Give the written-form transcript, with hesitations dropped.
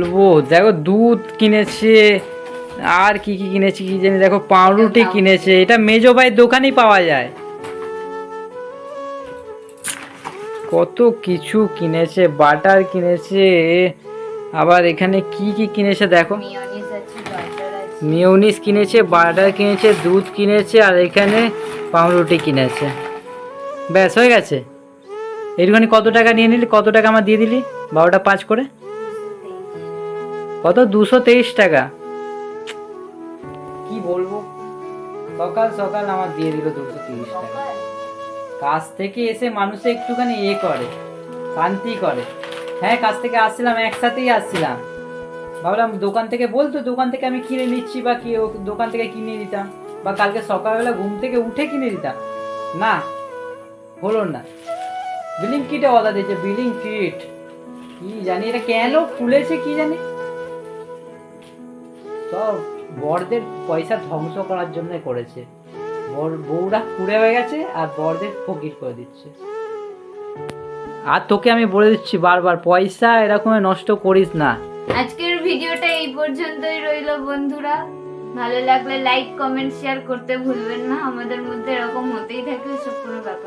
বলবো দেখো দুধ কিনেছে, আর কি কি কিনেছে কি জানি, দেখো পাউরুটি কিনেছে, এটা মেজো ভাইয়ের দোকানেই পাওয়া যায়। কত কিছু কিনেছে, বাটার কিনেছে, আবার এখানে কি কি কিনেছে দেখো, মিওনিস কিনেছে, বাটার কিনেছে, দুধ কিনেছে, আর এখানে পাউরুটি কিনেছে। ব্যাস হয়ে গেছে। এইটুখানি কত টাকা নিয়ে নিলি, কত টাকা আমার দিয়ে দিলি 12টা 5 করে? কত? 223 টাকা। কি বলবো, সকাল সকাল আমার দিয়ে দিল 230 টাকা। কাজ থেকে এসে মানুষে একটুখানি করে, শান্তি করে। হ্যাঁ, কাজ থেকে আসছিলাম, একসাথেই আসছিলাম, ভাবলাম দোকান থেকে বলতো, দোকান থেকে আমি কিনে নিচ্ছি, বা কি দোকান থেকে কিনে দিতাম, বা কালকে সকালবেলা ঘুম থেকে উঠে কিনে দিতাম। না, হলো না। বিলিং কিটে অর্ডার দিয়েছে, বিলিং কিট, কি জানি এটা কেন খুলেছে কি জানি, সব বরদের পয়সা ধ্বংস করার জন্য করেছে। বউরা কুড়ে হয়ে গেছে আর বরদের ফকির করে দিচ্ছে। আর তোকে আমি বলে দিচ্ছি বারবার, পয়সা এরকম নষ্ট করিস না। আজকের ভিডিওটা এই পর্যন্তই রইলো বন্ধুরা। ভালো লাগলে লাইক কমেন্ট শেয়ার করতে ভুলবেন না। আমাদের মধ্যে এরকম হতেই থাকে, সব কোনো ব্যাপার।